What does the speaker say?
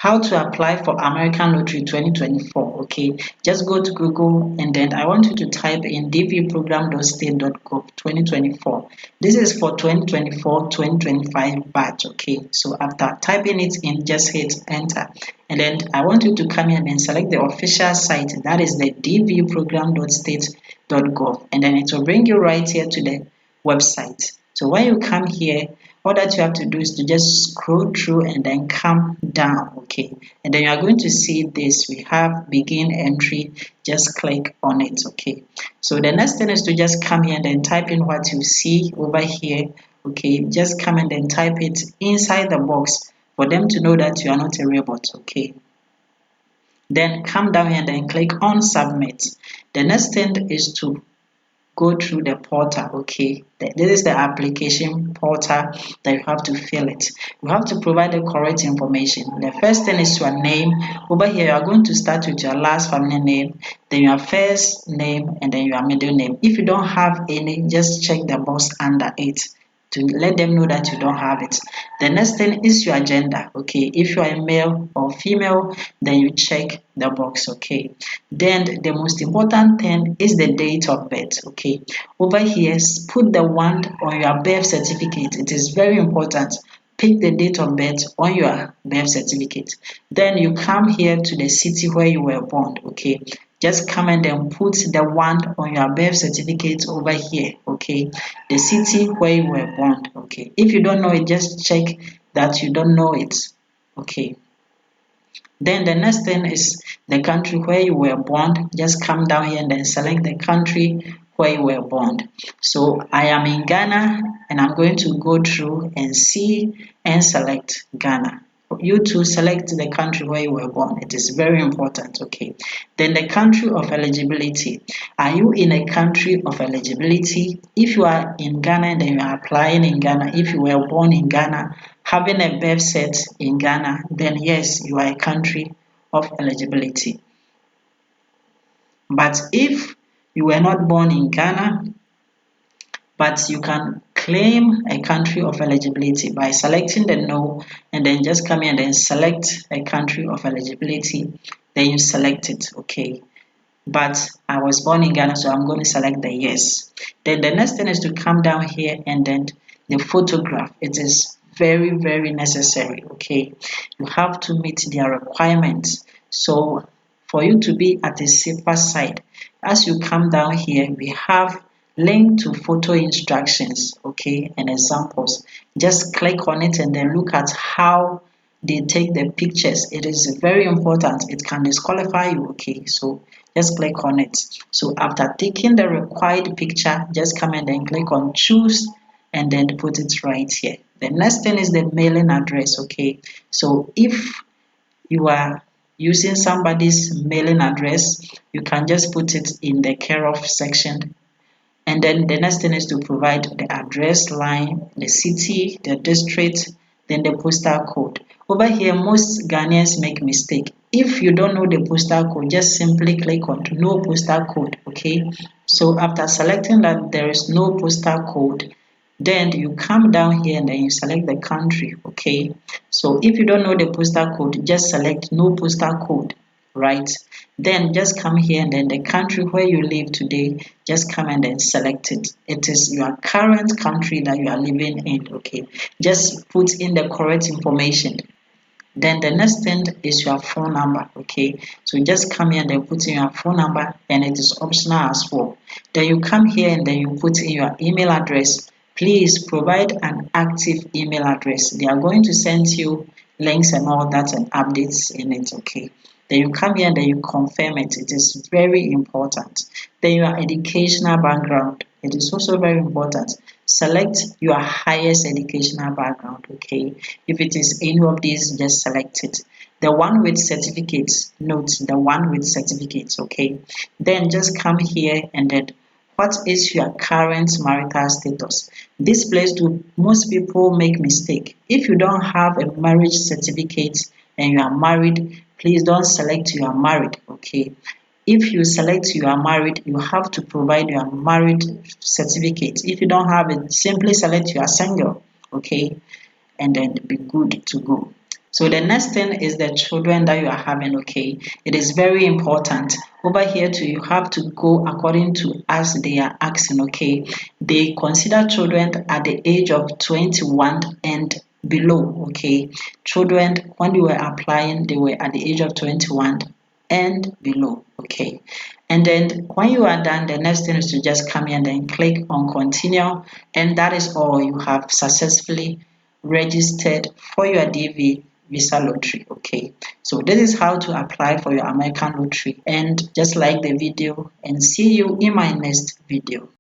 how to apply for American Lottery 2024. Okay, just go to Google and then I want you to type in dvprogram.state.gov 2024. This is for 2024-2025 batch. Okay, so after typing it in, just hit enter, and then I want you to come here and select the official site, that is the dvprogram.state.gov, and then it will bring you right here to the website. So when you come here, all that you have to do is to just scroll through and then come down. Okay, and then you are going to see this, we have begin entry. Just click on it. Okay, so the next thing is to just come here and then type in what you see over here. Okay, just come and then type it inside the box for them to know that you are not a robot. Okay, then come down here and then click on submit. The next thing is to go through the portal. Okay, this is the application portal that you have to fill it. You have to provide the correct information. The first thing is your name. Over here you are going to start with your last family name, then your first name, and then your middle name. If you don't have any, just check the box under it to let them know that you don't have it. The next thing is your gender. Okay, if you are a male or female, then you check the box. Okay, then the most important thing is the date of birth. Okay, over here put the one on your birth certificate. It is very important. Pick the date of birth on your birth certificate. Then you come here to the city where you were born. Okay, just come and then put the one on your birth certificate over here. Okay, the city where you were born. Okay, if you don't know it, just check that you don't know it. Okay, then the next thing is the country where you were born. Just come down here and then select the country where you were born. So I am in Ghana and I'm going to go through and see and select Ghana. You to select the country where you were born. It is very important. Okay, then the country of eligibility. Are you in a country of eligibility? If you are in Ghana and then you are applying in Ghana, if you were born in Ghana, having a birth set in Ghana, then yes, you are a country of eligibility. But if you were not born in Ghana, but you can claim a country of eligibility by selecting the no, and then just come here and then select a country of eligibility, then you select it. Okay, but I was born in Ghana, so I'm going to select the yes. Then the next thing is to come down here and then the photograph. It is very, very necessary. Okay, you have to meet their requirements. So for you to be at a safer side, as you come down here, we have link to photo instructions, okay, and examples. Just click on it and then look at how they take the pictures. It is very important. It can disqualify you. Okay, so just click on it. So after taking the required picture, just come and then click on choose and then put it right here. The next thing is the mailing address. Okay, so if you are using somebody's mailing address, you can just put it in the care of section, and then the next thing is to provide the address line, the city, the district, then the postal code. Over here, most Ghanaians make mistake. If you don't know the postal code, just simply click on no postal code. Okay, so after selecting that there is no postal code, then you come down here and then you select the country. Okay, so if you don't know the postal code, just select no postal code, right? Then just come here and then the country where you live today, just come and then select it. It is your current country that you are living in. Okay, just put in the correct information. Then the next thing is your phone number. Okay, so just come here and then put in your phone number, and it is optional as well. Then you come here and then you put in your email address. Please provide an active email address. They are going to send you links and all that and updates in it. Okay, then you come here and then you confirm it. It is very important. Then your educational background. It is also very important. Select your highest educational background. Okay, if it is any of these, just select it. The one with certificates, note the one with certificates. Okay, then just come here and then what is your current marital status? This place do most people make mistake. If you don't have a marriage certificate and you are married, please don't select you are married. Okay, if you select you are married, you have to provide your married certificate. If you don't have it, simply select you are single. Okay, and then be good to go. So the next thing is the children that you are having, okay? It is very important. Over here too, you have to go according to as they are asking, okay? They consider children at the age of 21 and below, okay? Children, when they were applying, they were at the age of 21 and below, okay? And then when you are done, the next thing is to just come here and then click on continue, and that is all. You have successfully registered for your DV visa lottery. Okay, so this is how to apply for your American lottery, and just like the video and see you in my next video.